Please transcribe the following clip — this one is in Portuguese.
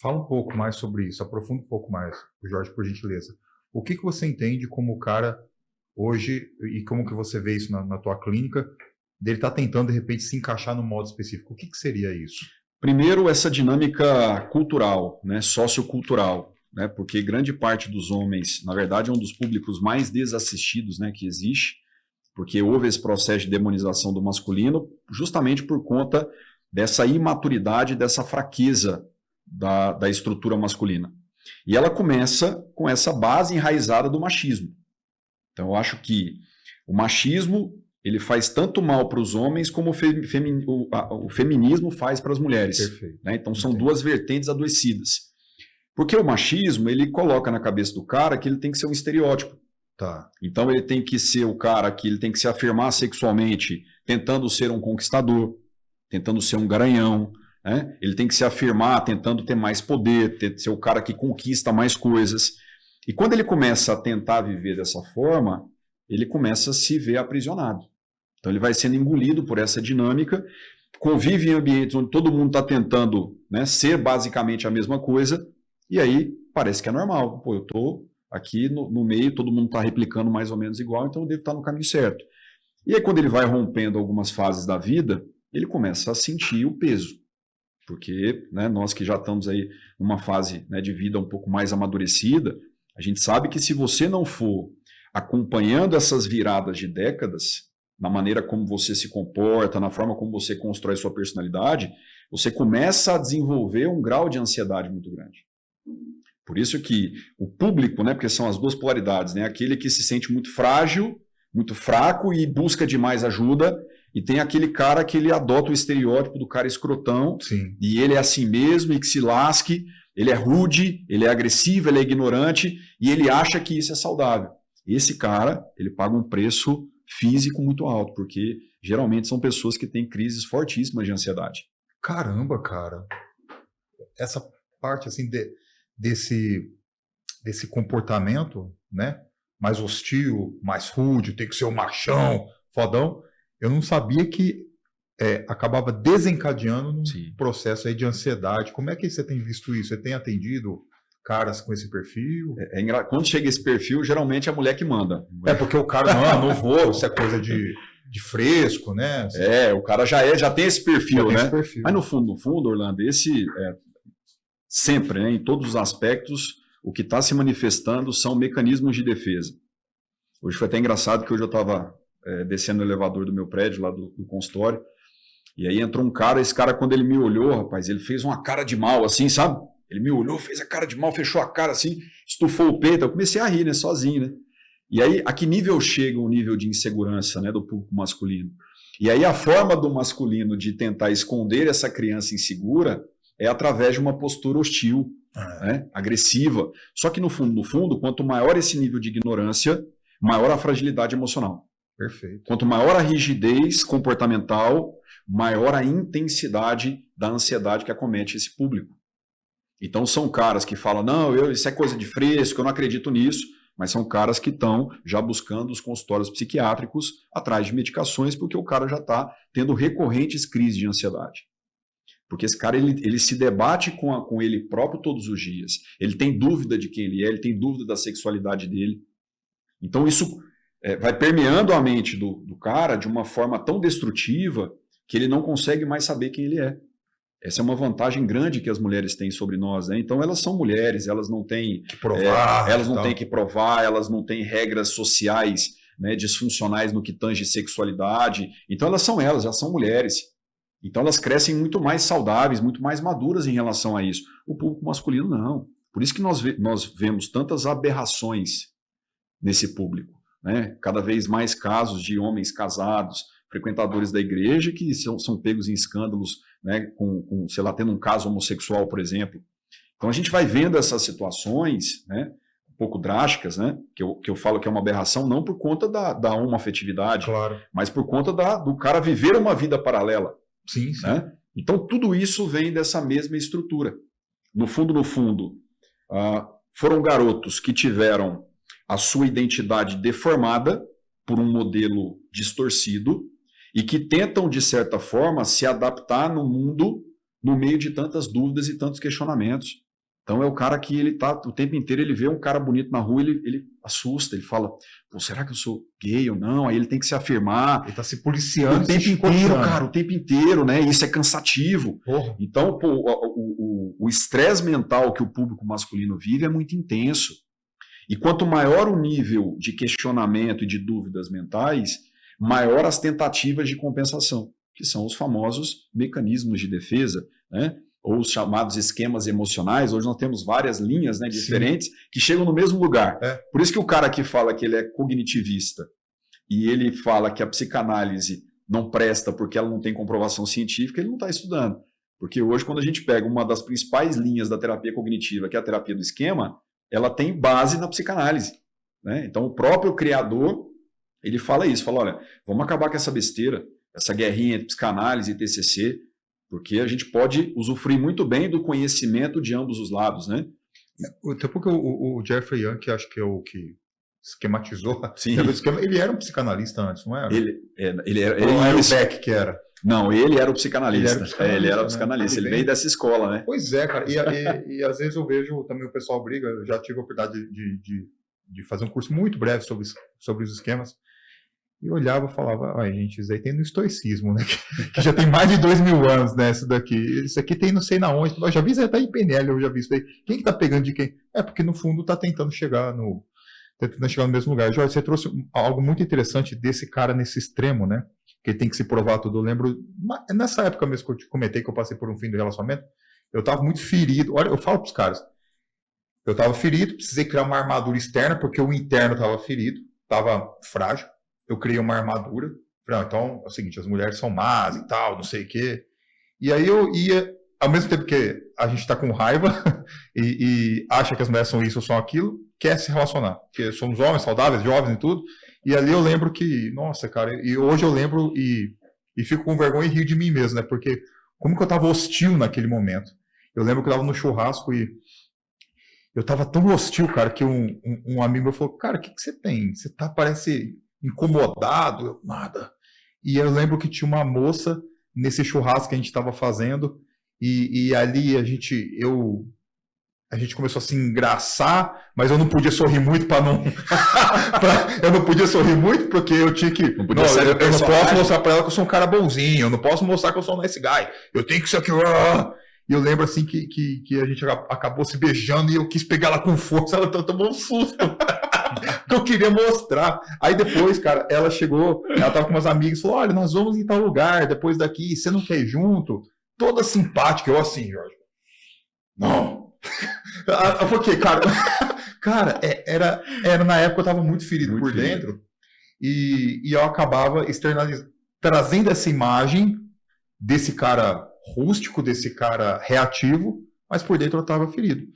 Fala um pouco mais sobre isso, aprofunda um pouco mais, Jorge, por gentileza. O que você entende como o cara hoje, e como que você vê isso na tua clínica, dele tá tentando, de repente, se encaixar no modo específico? O que seria isso? Primeiro, essa dinâmica cultural, né, sociocultural, né, porque grande parte dos homens, na verdade, é um dos públicos mais desassistidos, né, que existe, porque houve esse processo de demonização do masculino justamente por conta dessa imaturidade, dessa fraqueza da estrutura masculina. E ela começa com essa base enraizada do machismo. Então, eu acho que o machismo ele faz tanto mal para os homens como o feminismo faz para as mulheres. Perfeito. Né? Então, são duas vertentes adoecidas. Porque o machismo, ele coloca na cabeça do cara que ele tem que ser um estereótipo. Tá. Então, ele tem que ser o cara que ele tem que se afirmar sexualmente, tentando ser um conquistador, tentando ser um garanhão. Né? Ele tem que se afirmar tentando ter mais poder, ser o cara que conquista mais coisas. E quando ele começa a tentar viver dessa forma, ele começa a se ver aprisionado. Então ele vai sendo engolido por essa dinâmica, convive em ambientes onde todo mundo está tentando, né, ser basicamente a mesma coisa, e aí parece que é normal. Pô, eu estou aqui no meio, todo mundo está replicando mais ou menos igual, então eu devo estar no caminho certo. E aí quando ele vai rompendo algumas fases da vida, ele começa a sentir o peso. Porque, né, nós que já estamos aí numa fase, né, de vida um pouco mais amadurecida, a gente sabe que se você não for acompanhando essas viradas de décadas, na maneira como você se comporta, na forma como você constrói sua personalidade, você começa a desenvolver um grau de ansiedade muito grande. Por isso que o público, né, porque são as duas polaridades, né, aquele que se sente muito frágil, muito fraco e busca demais ajuda, e tem aquele cara que ele adota o estereótipo do cara escrotão, Sim. E ele é assim mesmo, e que se lasque, ele é rude, ele é agressivo, ele é ignorante, e ele acha que isso é saudável. Esse cara, ele paga um preço físico muito alto, porque geralmente são pessoas que têm crises fortíssimas de ansiedade. Caramba, cara. Essa parte, assim, desse comportamento, né? Mais hostil, mais rude, tem que ser o machão, fodão. Eu não sabia que acabava desencadeando num Sim. processo aí de ansiedade. Como é que você tem visto isso? Você tem atendido caras com esse perfil? Quando chega esse perfil, geralmente é a mulher que manda. É porque o cara, não vou, isso é coisa de fresco, né? O cara já tem esse perfil, né? Esse perfil. Mas no fundo, Orlando, esse sempre, né, em todos os aspectos, o que está se manifestando são mecanismos de defesa. Hoje foi até engraçado que hoje eu estava descendo no elevador do meu prédio, lá do consultório, e aí entrou um cara, esse cara quando ele me olhou, rapaz, ele fez uma cara de mal assim, sabe? Ele me olhou, fez a cara de mal, fechou a cara assim, estufou o peito, eu comecei a rir, né, sozinho, né? E aí, a que nível chega o nível de insegurança, né, do público masculino? E aí a forma do masculino de tentar esconder essa criança insegura é através de uma postura hostil, né, agressiva. Só que no fundo, quanto maior esse nível de ignorância, maior a fragilidade emocional. Perfeito. Quanto maior a rigidez comportamental, maior a intensidade da ansiedade que acomete esse público. Então são caras que falam, não, isso é coisa de fresco, eu não acredito nisso, mas são caras que estão já buscando os consultórios psiquiátricos atrás de medicações, porque o cara já está tendo recorrentes crises de ansiedade. Porque esse cara ele se debate com ele próprio todos os dias. Ele tem dúvida de quem ele é, ele tem dúvida da sexualidade dele. Então isso vai permeando a mente do cara de uma forma tão destrutiva que ele não consegue mais saber quem ele é. Essa é uma vantagem grande que as mulheres têm sobre nós, né? Então elas são mulheres, elas não têm que provar, têm que provar, elas não têm regras sociais, né, disfuncionais no que tange sexualidade. Então elas já são mulheres. Então elas crescem muito mais saudáveis, muito mais maduras em relação a isso. O público masculino não. Por isso que nós vemos tantas aberrações nesse público, né? Cada vez mais casos de homens casados, frequentadores da igreja, que são pegos em escândalos, né, sei lá, tendo um caso homossexual, por exemplo. Então a gente vai vendo essas situações, né, um pouco drásticas, né, que eu falo que é uma aberração, não por conta da homoafetividade, claro, mas por conta do cara viver uma vida paralela. Sim, sim. Né? Então tudo isso vem dessa mesma estrutura. No fundo, foram garotos que tiveram a sua identidade deformada por um modelo distorcido e que tentam, de certa forma, se adaptar no mundo no meio de tantas dúvidas e tantos questionamentos. Então é o cara que ele tá o tempo inteiro, ele vê um cara bonito na rua, ele assusta, ele fala, pô, será que eu sou gay ou não? Aí ele tem que se afirmar. Ele tá se policiando, O tempo se inteiro, chicoteando. cara, o tempo inteiro, né? Isso é cansativo. Porra. Então, pô, o estresse mental que o público masculino vive é muito intenso. E quanto maior o nível de questionamento e de dúvidas mentais, maior as tentativas de compensação, que são os famosos mecanismos de defesa, né? Ou os chamados esquemas emocionais. Hoje nós temos várias linhas, né, diferentes, que chegam no mesmo lugar. Por isso que o cara que fala que ele é cognitivista e ele fala que a psicanálise não presta porque ela não tem comprovação científica, ele não está estudando. Porque hoje, quando a gente pega uma das principais linhas da terapia cognitiva, que é a terapia do esquema, ela tem base na psicanálise, né? Então, o próprio criador, ele fala isso, fala, olha, vamos acabar com essa besteira, essa guerrinha entre psicanálise e TCC, porque a gente pode usufruir muito bem do conhecimento de ambos os lados, né? Até porque o Jeffrey Young, que acho que é o que esquematizou Sim. o esquema, ele era um psicanalista antes, não era? Ele era Ou era o Beck que era? Não, ele era o psicanalista. Ele era o psicanalista. Né? Ele veio dessa escola, né? Pois é, cara. E às vezes eu vejo também o pessoal briga. Eu já tive a oportunidade de fazer um curso muito breve sobre os esquemas. E eu olhava e falava, ai, gente, isso aí tem no estoicismo, né? Que já tem mais de 2000 anos, né? Isso daqui. Isso aqui tem não sei na onde. Eu já vi isso até em PNL, eu já vi isso aí. Quem que tá pegando de quem? É porque no fundo tá tentando chegar no mesmo lugar. Jorge, você trouxe algo muito interessante desse cara nesse extremo, né? Que ele tem que se provar tudo. Eu lembro, nessa época mesmo que eu te comentei que eu passei por um fim do relacionamento, eu tava muito ferido. Olha, eu falo pros caras, eu tava ferido, precisei criar uma armadura externa, porque o interno tava ferido, tava frágil. Eu criei uma armadura. Falei, então é o seguinte, as mulheres são más e tal, não sei o quê. E aí eu ia, ao mesmo tempo que a gente tá com raiva e acha que as mulheres são isso ou são aquilo, quer se relacionar. Porque somos homens saudáveis, jovens e tudo. E ali eu lembro que, nossa, cara, e hoje eu lembro e fico com vergonha e rio de mim mesmo, né? Porque como que eu tava hostil naquele momento? Eu lembro que eu tava no churrasco e eu tava tão hostil, cara, que um amigo meu falou, cara, o que você tem? Você parece incomodado? Eu, nada. E eu lembro que tinha uma moça nesse churrasco que a gente tava fazendo e ali a gente começou a se engraçar, mas eu não podia sorrir muito para não... eu não podia sorrir muito porque eu tinha que... eu não posso mostrar para ela que eu sou um cara bonzinho, eu não posso mostrar que eu sou um nice guy, eu tenho que ser aqui... E eu lembro assim que a gente acabou se beijando e eu quis pegar ela com força, ela tomou um susto. Que eu queria mostrar. Aí depois, cara, ela chegou, ela tava com umas amigas, falou, olha, nós vamos em tal lugar, depois daqui, você não quer ir junto? Toda simpática, eu assim, Jorge. Não. Porque, cara, era na época eu tava muito ferido por dentro e eu acabava externalizando, trazendo essa imagem desse cara rústico, desse cara reativo, mas por dentro eu tava ferido.